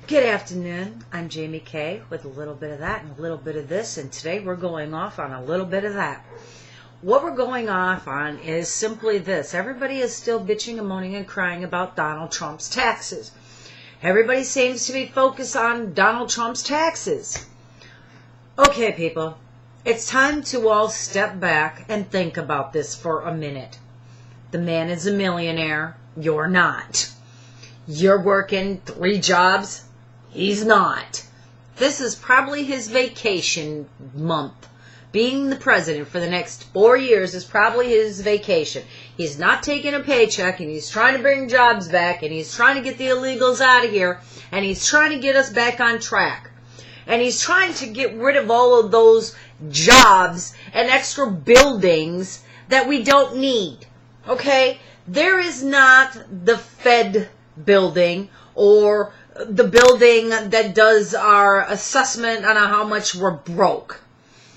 Good afternoon. I'm Jamie Kay with a little bit of that and a little bit of this, and today we're going off on a little bit of that. What we're going off on is simply this. Everybody is still bitching and moaning and crying about Donald Trump's taxes. Everybody seems to be focused on Donald Trump's taxes. Okay, people, it's time to all step back and think about this for a minute. The man is a millionaire. You're not. You're working 3 jobs. He's not. This is probably his vacation month. Being the president for the next 4 years is probably his vacation. He's not taking a paycheck, and he's trying to bring jobs back, and he's trying to get the illegals out of here, and he's trying to get us back on track. And he's trying to get rid of all of those jobs and extra buildings that we don't need. Okay? There is not the Fed building or the building that does our assessment on how much we're broke.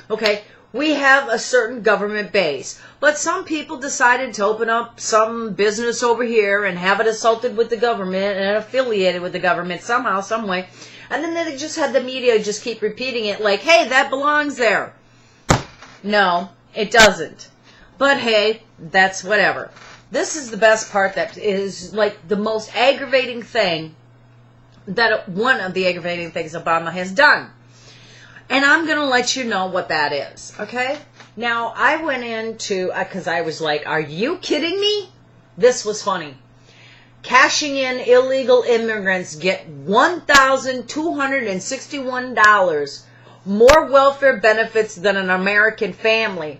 Okay, we have a certain government base, but some people decided to open up some business over here and have it assaulted with the government and affiliated with the government somehow, some way, and then they just had the media just keep repeating it like, hey, that belongs there. No, it doesn't. But hey, that's whatever. This is the best part that is like the most aggravating thing that one of the aggravating things Obama has done. And I'm going to let you know what that is, okay? Now, I went into, because I was like, are you kidding me? This was funny. Cashing in illegal immigrants get $1,261 more welfare benefits than an American family,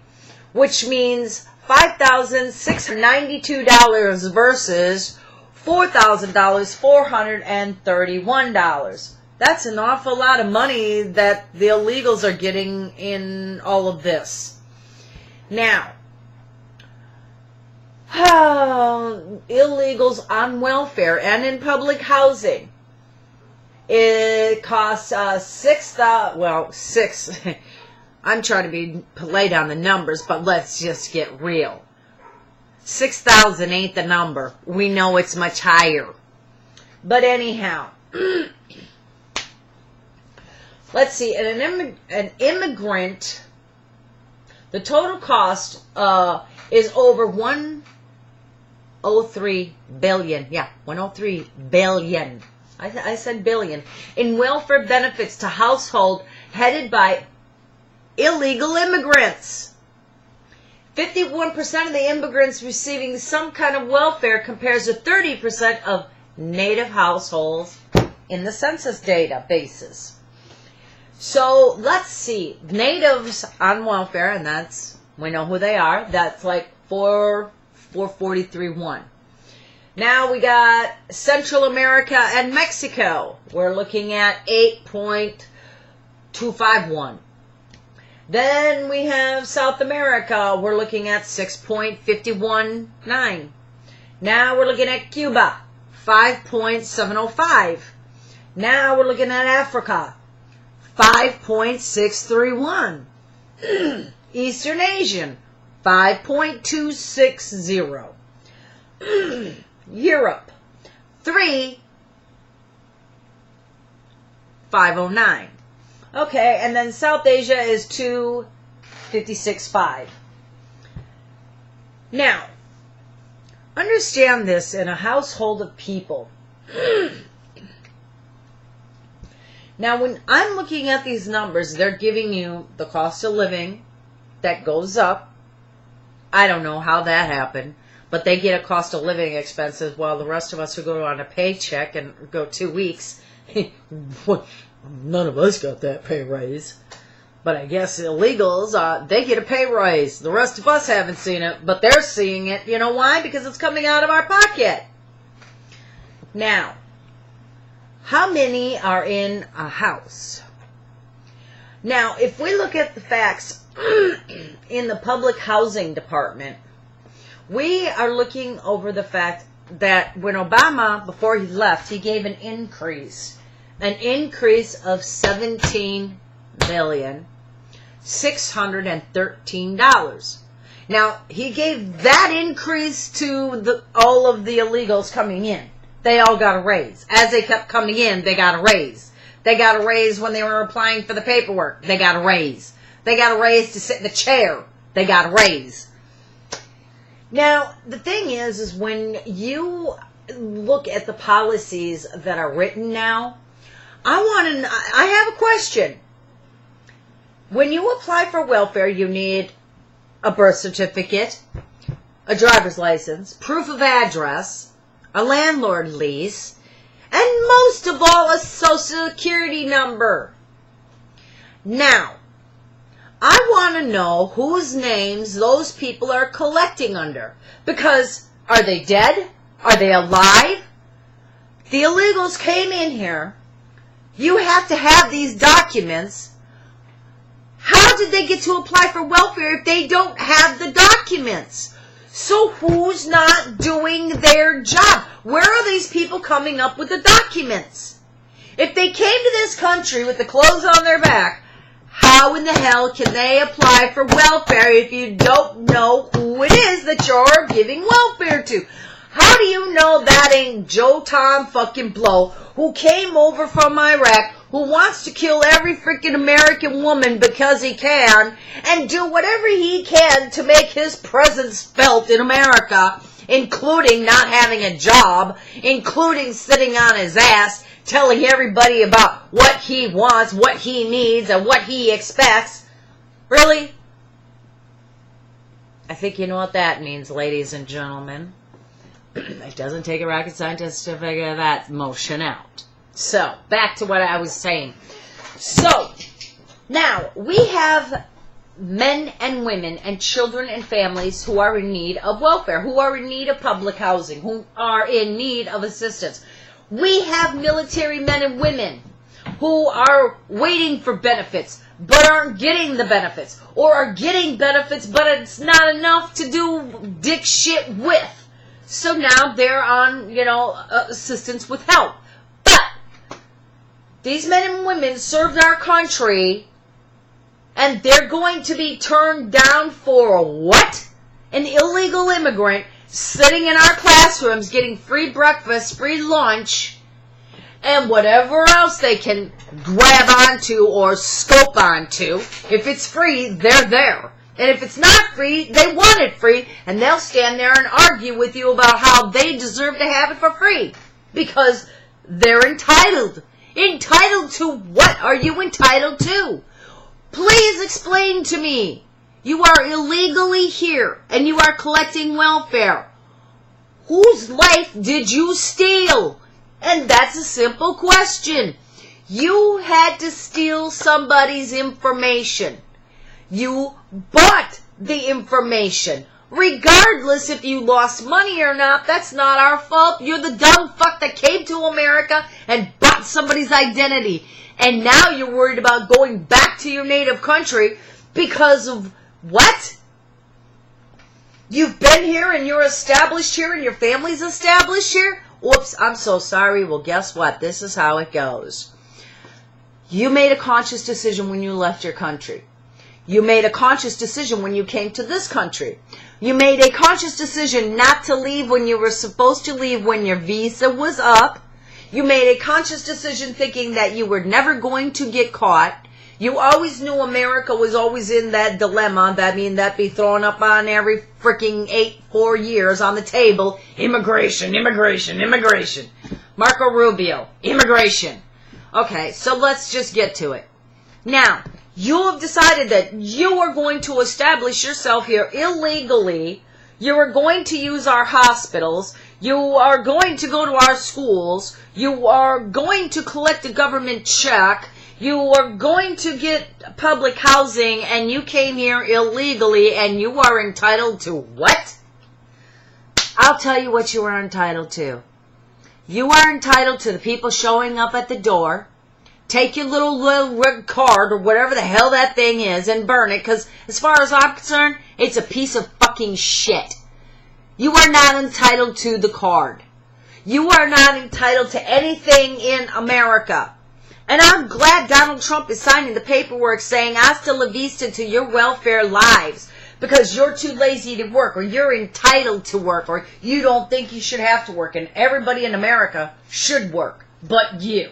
which means $5,692 versus $4,000, $431. That's an awful lot of money that the illegals are getting in all of this. Now, illegals on welfare and in public housing. It costs six. I'm trying to lay down the numbers, but let's just get real. 6,000 ain't the number. We know it's much higher. But anyhow, let's see. An immigrant, the total cost is over 103 billion. Yeah, 103 billion. I said billion. In welfare benefits to household headed by illegal immigrants. 51% of the immigrants receiving some kind of welfare compares to 30% of native households in the census databases. So let's see. Natives on welfare, and we know who they are. That's like 443.1. Now we got Central America and Mexico. We're looking at 8.251. Then we have South America. We're looking at 6.519. Now we're looking at Cuba, 5.705. Now we're looking at Africa, 5.631. Eastern Asian, 5.260. Europe, 3.509. Okay, and then South Asia is 256.5. Now, understand this in a household of people. Now, when I'm looking at these numbers, they're giving you the cost of living that goes up. I don't know how that happened, but they get a cost of living expenses while the rest of us who go on a paycheck and go 2 weeks. None of us got that pay raise. But I guess illegals, they get a pay raise. The rest of us haven't seen it, but they're seeing it. You know why? Because it's coming out of our pocket. Now, how many are in a house? Now, if we look at the facts in the public housing department, we are looking over the fact that when Obama, before he left, he gave an increase of $17,613,000. Now, he gave that increase to all of the illegals coming in. They all got a raise. As they kept coming in, they got a raise. They got a raise when they were applying for the paperwork. They got a raise. They got a raise to sit in the chair. They got a raise. Now, the thing is when you look at the policies that are written now, I have a question. When you apply for welfare, you need a birth certificate, a driver's license, proof of address, a landlord lease, and most of all, a social security number. Now, I want to know whose names those people are collecting under. Because are they dead? Are they alive? The illegals came in here. You have to have these documents. How did they get to apply for welfare if they don't have the documents? So who's not doing their job? Where are these people coming up with the documents? If they came to this country with the clothes on their back, how in the hell can they apply for welfare if you don't know who it is that you're giving welfare to? How do you know that ain't Joe Tom fucking Blow, who came over from Iraq, who wants to kill every freaking American woman because he can, and do whatever he can to make his presence felt in America, including not having a job, including sitting on his ass, telling everybody about what he wants, what he needs, and what he expects? Really? I think you know what that means, ladies and gentlemen. It doesn't take a rocket scientist to figure that motion out. So, back to what I was saying. So, now, we have men and women and children and families who are in need of welfare, who are in need of public housing, who are in need of assistance. We have military men and women who are waiting for benefits, but aren't getting the benefits, or are getting benefits, but it's not enough to do dick shit with. So now they're on, assistance with help. But these men and women served our country, and they're going to be turned down for what? An illegal immigrant sitting in our classrooms getting free breakfast, free lunch, and whatever else they can grab onto or scope onto. If it's free, they're there. And if it's not free, they want it free, and they'll stand there and argue with you about how they deserve to have it for free. Because they're entitled. Entitled to what are you entitled to? Please explain to me. You are illegally here, and you are collecting welfare. Whose life did you steal? And that's a simple question. You had to steal somebody's information. You bought the information. Regardless if you lost money or not, that's not our fault. You're the dumb fuck that came to America and bought somebody's identity. And now you're worried about going back to your native country because of what? You've been here and you're established here and your family's established here? Whoops, I'm so sorry. Well, guess what? This is how it goes. You made a conscious decision when you left your country. You made a conscious decision when you came to this country. You made a conscious decision not to leave when you were supposed to leave when your visa was up. You made a conscious decision thinking that you were never going to get caught. You always knew America was always in that dilemma. That'd be thrown up on every freaking 4 years on the table. Immigration, immigration, immigration. Marco Rubio, immigration. Okay, so let's just get to it. Now, you have decided that you are going to establish yourself here illegally. You are going to use our hospitals. You are going to go to our schools. You are going to collect a government check. You are going to get public housing, and you came here illegally, and you are entitled to what? I'll tell you what you are entitled to. You are entitled to the people showing up at the door. Take your little red card or whatever the hell that thing is and burn it, because as far as I'm concerned, it's a piece of fucking shit. You are not entitled to the card. You are not entitled to anything in America. And I'm glad Donald Trump is signing the paperwork saying hasta la vista to your welfare lives. because you're too lazy to work, or you're entitled to work, or you don't think you should have to work, and everybody in America should work, but you.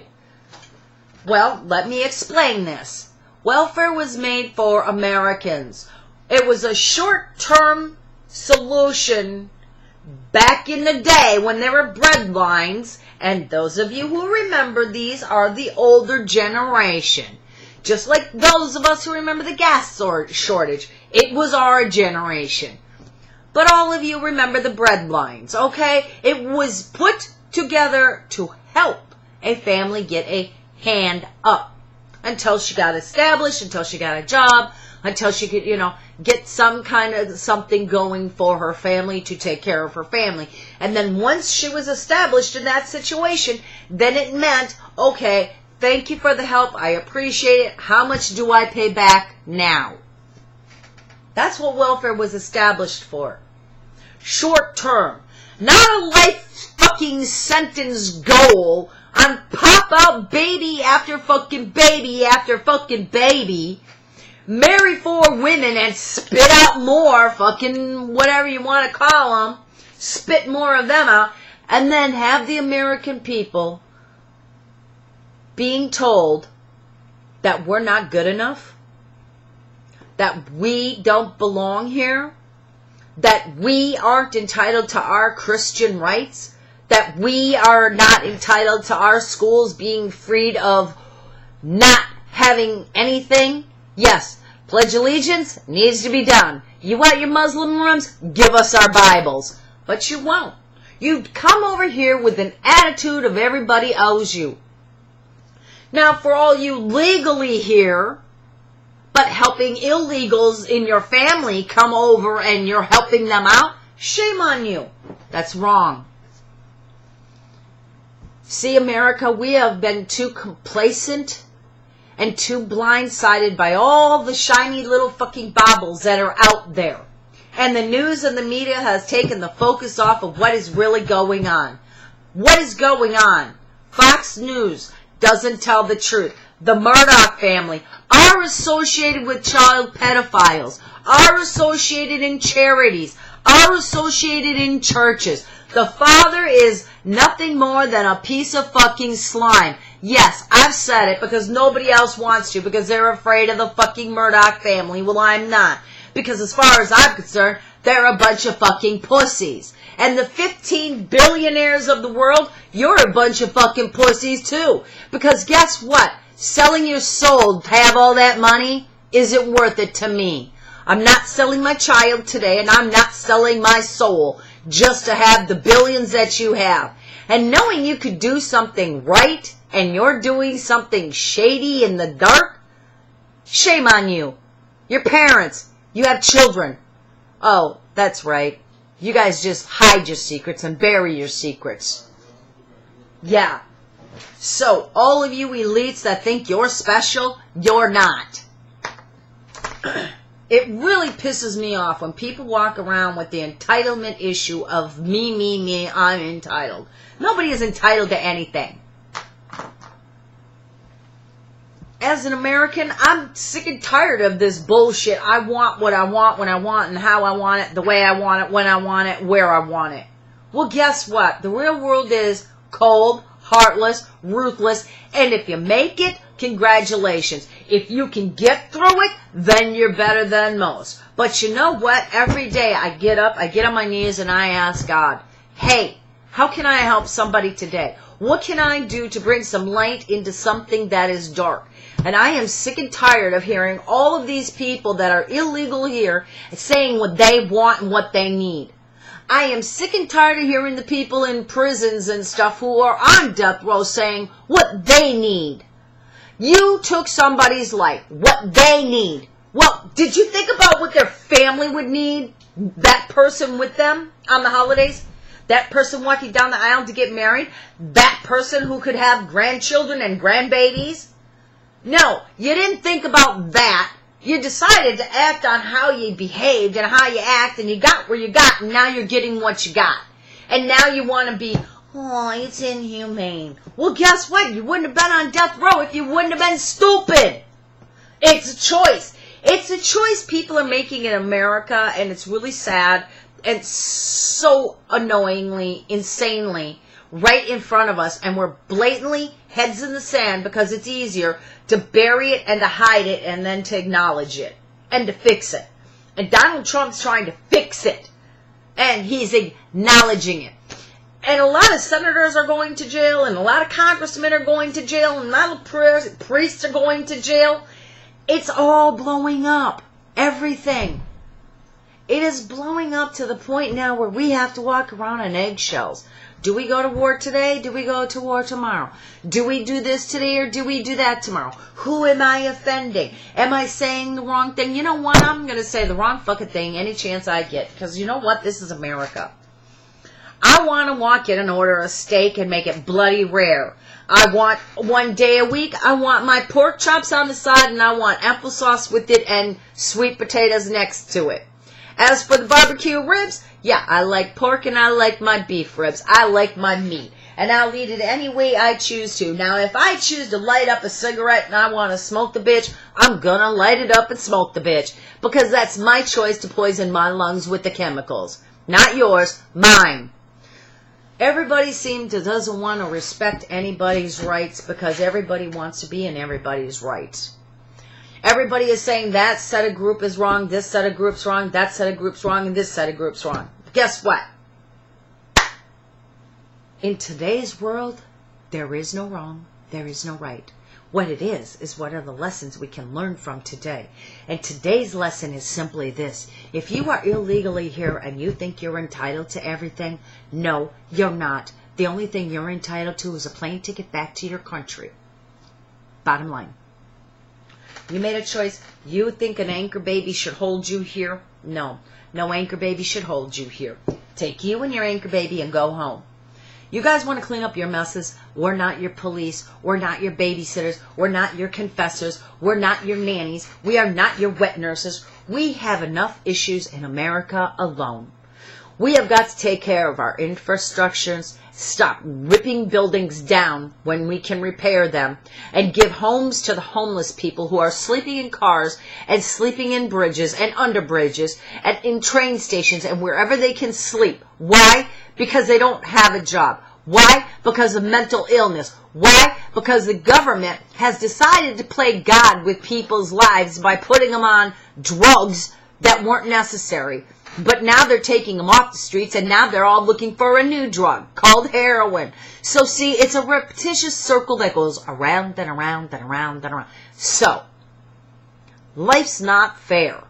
Well, let me explain this. Welfare was made for Americans. It was a short-term solution back in the day when there were breadlines, and those of you who remember these are the older generation. Just like those of us who remember the gas shortage. It was our generation. But all of you remember the breadlines, okay? It was put together to help a family get a hand up until she got established, until she got a job, until she could, get some kind of something going for her family to take care of her family. And then once she was established in that situation, then it meant, okay, thank you for the help. I appreciate it. How much do I pay back now? That's what welfare was established for. Short term. Not a life fucking sentence goal on pop out baby after fucking baby after fucking baby. Marry 4 women and spit out more, fucking whatever you want to call them. Spit more of them out. And then have the American people being told that we're not good enough. That we don't belong here. That we aren't entitled to our Christian rights. That we are not entitled to our schools being freed of not having anything. Yes, Pledge Allegiance needs to be done. You want your Muslim rooms? Give us our Bibles. But you won't. You come over here with an attitude of everybody owes you. Now, for all you legally here, but helping illegals in your family come over and you're helping them out, shame on you. That's wrong. See, America, we have been too complacent and too blindsided by all the shiny little fucking baubles that are out there. And the news and the media has taken the focus off of what is really going on. What is going on? Fox News doesn't tell the truth. The Murdoch family are associated with child pedophiles, are associated in charities, are associated in churches. The father is nothing more than a piece of fucking slime. Yes, I've said it because nobody else wants to, because they're afraid of the fucking Murdoch family. Well, I'm not. Because as far as I'm concerned, they're a bunch of fucking pussies. And the 15 billionaires of the world, you're a bunch of fucking pussies too. Because guess what? Selling your soul to have all that money isn't worth it to me. I'm not selling my child today, and I'm not selling my soul just to have the billions that you have. And knowing you could do something right, and you're doing something shady in the dark, shame on you. Your parents, you have children. Oh, that's right. You guys just hide your secrets and bury your secrets. Yeah. So, all of you elites that think you're special, you're not. It really pisses me off when people walk around with the entitlement issue of me, I'm entitled. Nobody is entitled to anything. As an American, I'm sick and tired of this bullshit. I want what I want, when I want, and how I want it, the way I want it, when I want it, where I want it. Well, guess what? The real world is cold, heartless, ruthless, and if you make it, congratulations. If you can get through it, then you're better than most. But you know what? Every day I get up, I get on my knees, and I ask God, hey, how can I help somebody today? What can I do to bring some light into something that is dark? And I am sick and tired of hearing all of these people that are illegal here saying what they want and what they need. I am sick and tired of hearing the people in prisons and stuff who are on death row saying what they need. You took somebody's life, what they need. Well, did you think about what their family would need? That person with them on the holidays? That person walking down the aisle to get married? That person who could have grandchildren and grandbabies? No, you didn't think about that. You decided to act on how you behaved and how you act, and you got where you got, and now you're getting what you got. And now you want to be, oh, it's inhumane. Well, guess what? You wouldn't have been on death row if you wouldn't have been stupid. It's a choice. It's a choice people are making in America, and it's really sad and so annoyingly, insanely right in front of us, and we're blatantly heads in the sand because it's easier to bury it and to hide it and then to acknowledge it and to fix it. And Donald Trump's trying to fix it, and he's acknowledging it. And a lot of senators are going to jail, and a lot of congressmen are going to jail, and a lot of priests are going to jail. It's all blowing up. Everything. It is blowing up to the point now where we have to walk around on eggshells. Do we go to war today? Do we go to war tomorrow? Do we do this today or do we do that tomorrow? Who am I offending? Am I saying the wrong thing? You know what? I'm going to say the wrong fucking thing any chance I get. Because you know what? This is America. I want to walk in and order a steak and make it bloody rare. I want 1 day a week. I want my pork chops on the side, and I want applesauce with it and sweet potatoes next to it. As for the barbecue ribs, yeah, I like pork and I like my beef ribs. I like my meat. And I'll eat it any way I choose to. Now, if I choose to light up a cigarette and I want to smoke the bitch, I'm going to light it up and smoke the bitch. Because that's my choice to poison my lungs with the chemicals. Not yours, mine. Everybody doesn't want to respect anybody's rights because everybody wants to be in everybody's rights. Everybody is saying that set of group is wrong, this set of group's wrong, that set of group's wrong, and this set of group's wrong. Guess what? In today's world, there is no wrong, there is no right. What it is what are the lessons we can learn from today. And today's lesson is simply this. If you are illegally here and you think you're entitled to everything, no, you're not. The only thing you're entitled to is a plane ticket back to your country. Bottom line. You made a choice. You think an anchor baby should hold you here? No. No anchor baby should hold you here. Take you and your anchor baby and go home. You guys want to clean up your messes? We're not your police. We're not your babysitters. We're not your confessors. We're not your nannies. We are not your wet nurses. We have enough issues in America alone. We have got to take care of our infrastructures, stop ripping buildings down when we can repair them, and give homes to the homeless people who are sleeping in cars and sleeping in bridges and under bridges and in train stations and wherever they can sleep. Why? Because they don't have a job. Why? Because of mental illness. Why? Because the government has decided to play God with people's lives by putting them on drugs that weren't necessary. But now they're taking them off the streets, and now they're all looking for a new drug called heroin. So see, it's a repetitious circle that goes around and around and around and around. So, life's not fair.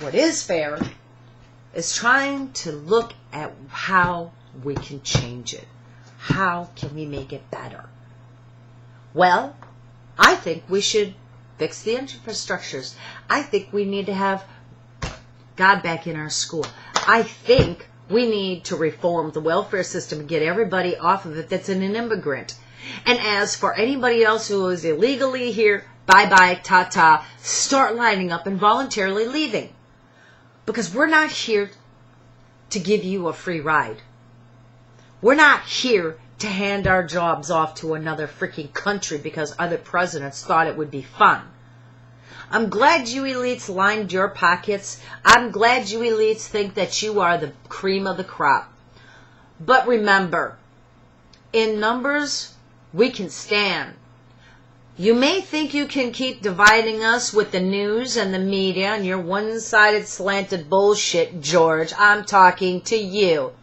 What is fair is trying to look at how we can change it. How can we make it better? Well, I think we should fix the infrastructures. I think we need to have God back in our school. I think we need to reform the welfare system and get everybody off of it that's an immigrant. And as for anybody else who is illegally here, bye-bye, ta-ta, start lining up and voluntarily leaving. Because we're not here to give you a free ride. We're not here to hand our jobs off to another freaking country because other presidents thought it would be fun. I'm glad you elites lined your pockets. I'm glad you elites think that you are the cream of the crop. But remember, in numbers, we can stand. You may think you can keep dividing us with the news and the media and your one-sided slanted bullshit, George. I'm talking to you.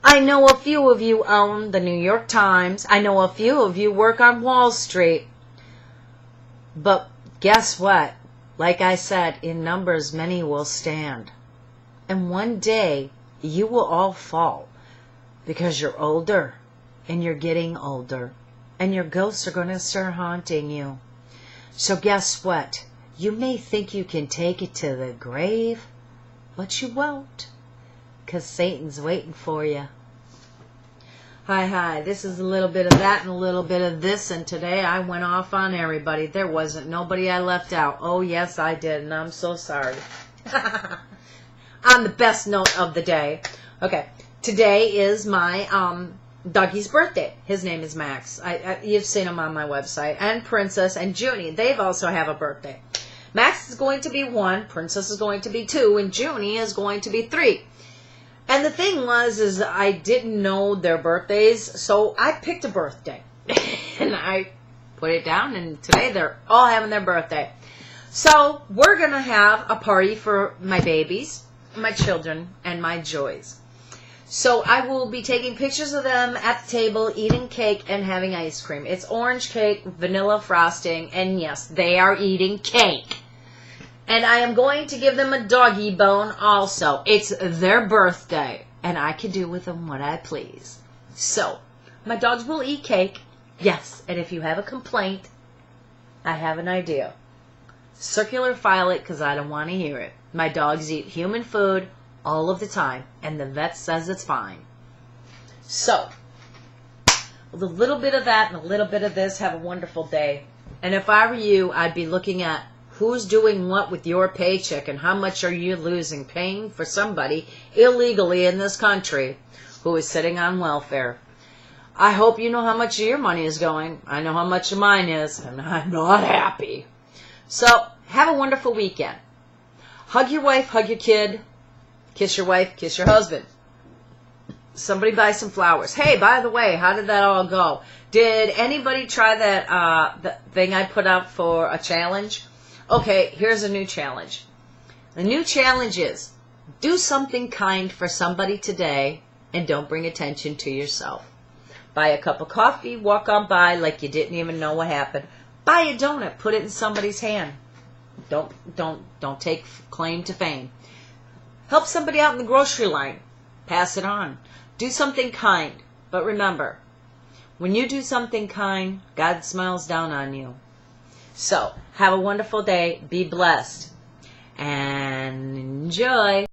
I know a few of you own the New York Times. I know a few of you work on Wall Street. But guess what? Like I said, in numbers, many will stand. And one day, you will all fall. Because you're older. And you're getting older. And your ghosts are going to start haunting you. So guess what? You may think you can take it to the grave. But you won't. Because Satan's waiting for you. Hi, this is a little bit of that and a little bit of this, and today I went off on everybody. There wasn't nobody I left out. Oh, yes, I did, and I'm so sorry. On the best note of the day. Okay, today is my Dougie's birthday. His name is Max. You've seen him on my website. And Princess and Junie. They've also have a birthday. Max is going to be 1. Princess is going to be 2. And Junie is going to be 3. And the thing was, is I didn't know their birthdays. So I picked a birthday. And I put it down. And today they're all having their birthday. So we're going to have a party for my babies, my children, and my joys. So I will be taking pictures of them at the table, eating cake, and having ice cream. It's orange cake, vanilla frosting, and yes, they are eating cake. And I am going to give them a doggy bone also. It's their birthday, and I can do with them what I please. So, my dogs will eat cake, yes, and if you have a complaint, I have an idea. Circular file it because I don't want to hear it. My dogs eat human food all of the time, and the vet says it's fine. So, with a little bit of that and a little bit of this, have a wonderful day. And if I were you, I'd be looking at who's doing what with your paycheck and how much are you losing paying for somebody illegally in this country who is sitting on welfare. I hope you know how much of your money is going. I know how much of mine is, and I'm not happy. So, have a wonderful weekend. Hug your wife, hug your kid. Kiss your wife, kiss your husband. Somebody buy some flowers. Hey, by the way, how did that all go? Did anybody try that thing I put out for a challenge? Okay, here's a new challenge. The new challenge is, do something kind for somebody today and don't bring attention to yourself. Buy a cup of coffee, walk on by like you didn't even know what happened. Buy a donut, put it in somebody's hand. Don't take claim to fame. Help somebody out in the grocery line. Pass it on. Do something kind. But remember, when you do something kind, God smiles down on you. So, have a wonderful day. Be blessed. And enjoy.